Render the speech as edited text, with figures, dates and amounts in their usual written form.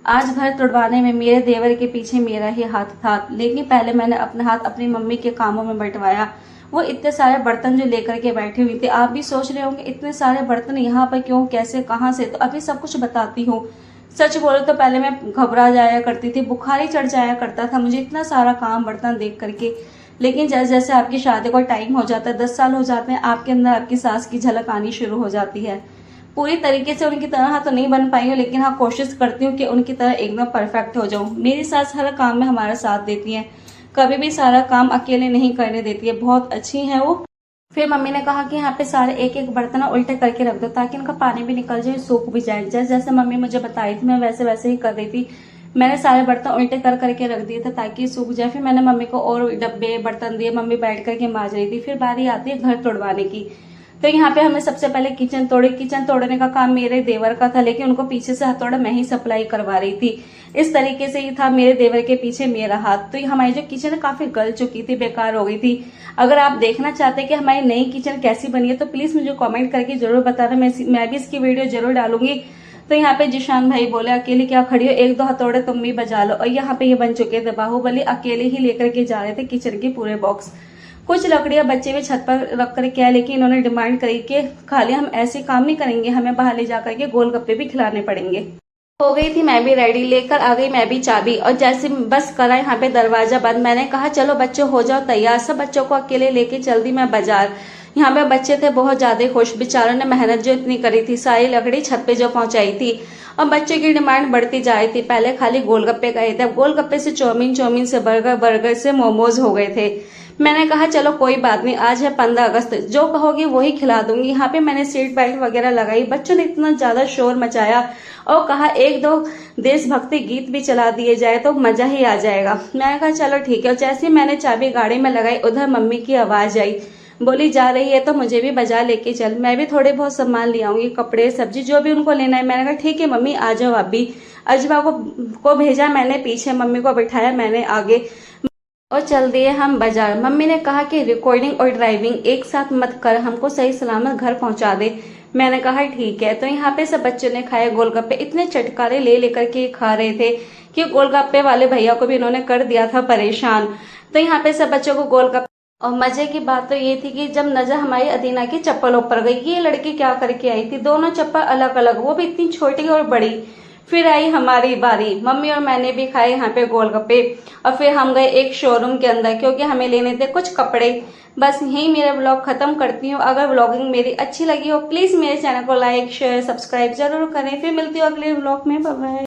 आज घर तुड़वाने में मेरे देवर के पीछे मेरा ही हाथ था, लेकिन पहले मैंने अपना हाथ अपनी मम्मी के कामों में बंटवाया। वो इतने सारे बर्तन जो लेकर के बैठी हुई थी, आप भी सोच रहे होंगे इतने सारे बर्तन यहाँ पर क्यों, कैसे, कहाँ से, तो अभी सब कुछ बताती हूँ। सच बोलो तो पहले मैं घबरा जाया करती थी, बुखार ही चढ़ जाया करता था मुझे इतना सारा काम बर्तन देख करके। लेकिन जैसे जैसे आपकी शादी का टाइम हो जाता है, 10 साल हो जाते हैं, आपके अंदर आपकी सास की झलक आनी शुरू हो जाती है। पूरी तरीके से उनकी तरह तो नहीं बन पाई हूँ, लेकिन हाँ कोशिश करती हूँ कि उनकी तरह एकदम परफेक्ट हो जाऊँ। मेरी सास हर काम में हमारा साथ देती है, कभी भी सारा काम अकेले नहीं करने देती है, बहुत अच्छी है वो। फिर मम्मी ने कहा कि यहाँ पे सारे एक एक बर्तन उल्टे करके रख दो ताकि इनका पानी भी निकल जाए, सूख भी जाए। जैसे जैसे मम्मी मुझे बताई थी मैं वैसे वैसे ही कर रही थी। मैंने सारे बर्तन उल्टे कर करके रख दिए थे ताकि सूख जाए। फिर मैंने मम्मी को और डब्बे बर्तन दिए, मम्मी बैठ करके मांज रही थी। फिर बारी आती है घर तोड़वाने की। तो यहाँ पे हमने सबसे पहले किचन तोड़ी। किचन तोड़ने का काम मेरे देवर का था, लेकिन उनको पीछे से हथौड़ा मैं ही सप्लाई करवा रही थी। इस तरीके से ही था, मेरे देवर के पीछे मेरा हाथ। तो हमारी जो किचन काफी गल चुकी थी, बेकार हो गई थी। अगर आप देखना चाहते हैं कि हमारी नई किचन कैसी बनी है तो प्लीज मुझे कमेंट करके जरूर बताना, मैं भी इसकी वीडियो जरूर डालूंगी। तो यहाँ पे जिशान भाई बोले अकेले क्या खड़ी हो, एक दो हथौड़े तुम भी बजा लो। और यहाँ पे ये बन चुके थे बाहुबली, अकेले ही लेकर के जा रहे थे किचन के पूरे बॉक्स। कुछ लकड़ियां बच्चे भी छत पर रख कर किया, लेकिन इन्होंने डिमांड करी कि खाली हम ऐसे काम नहीं करेंगे, हमें बाहर ले जाकर के गोलगप्पे भी खिलाने पड़ेंगे। हो गई थी मैं भी रेडी, लेकर आ गई मैं भी चाबी। और जैसे बस करा यहाँ पे दरवाजा बंद, मैंने कहा चलो बच्चों हो जाओ तैयार। सब बच्चों को अकेले लेके चल दी मैं बाजार। यहाँ पे बच्चे थे बहुत ज्यादा खुश, बेचारों ने मेहनत जो इतनी करी थी, सारी लकड़ी छत पे जो पहुंचाई थी। और बच्चों की डिमांड बढ़ती जा रही थी। पहले खाली गोलगप्पे कहे थे, अब गोलगप्पे से चाउमीन, चाउमीन से बर्गर, बर्गर से मोमोज हो गए थे। मैंने कहा चलो कोई बात नहीं, आज है 15 अगस्त, जो कहोगी वही खिला दूंगी। यहाँ पे मैंने सीट बेल्ट वगैरह लगाई। बच्चों ने इतना ज्यादा शोर मचाया और कहा एक दो देशभक्ति गीत भी चला दिए जाए तो मजा ही आ जाएगा। मैंने कहा चलो ठीक है। और जैसे ही मैंने चाबी गाड़ी में लगाई, उधर मम्मी की आवाज आई, बोली जा रही है तो मुझे भी बाजार लेके चल, मैं भी थोड़े बहुत सामान ले आऊंगी, कपड़े सब्जी जो भी उनको लेना है। मैंने कहा ठीक है मम्मी आ जाओ आप भी। अजवा को भेजा मैंने पीछे, मम्मी को बिठाया मैंने आगे और चल दिए हम बाजार। मम्मी ने कहा कि रिकॉर्डिंग और ड्राइविंग एक साथ मत कर, हमको सही सलामत घर पहुंचा दे। मैंने कहा ठीक है। तो यहाँ पे सब बच्चों ने खाए गोलगप्पे, इतने चटकारे ले लेकर के खा रहे थे कि गोलगप्पे वाले भैया को भी इन्होंने कर दिया था परेशान। तो यहाँ पे सब बच्चों को गोलगप्पे। और मजे की बात तो ये थी कि जब नजर हमारी अदीना की चप्पल ऊपर गई, ये लड़की क्या करके आई थी, दोनों चप्पल अलग अलग, वो भी इतनी छोटी और बड़ी। फिर आई हमारी बारी, मम्मी और मैंने भी खाए यहाँ पे गोलगप्पे। और फिर हम गए एक शोरूम के अंदर क्योंकि हमें लेने थे कुछ कपड़े। बस यही मेरा ब्लॉग खत्म करती हूँ। अगर ब्लॉगिंग मेरी अच्छी लगी हो प्लीज मेरे चैनल को लाइक शेयर सब्सक्राइब जरूर करें। फिर मिलती हूँ अगले ब्लॉग में। Bye bye.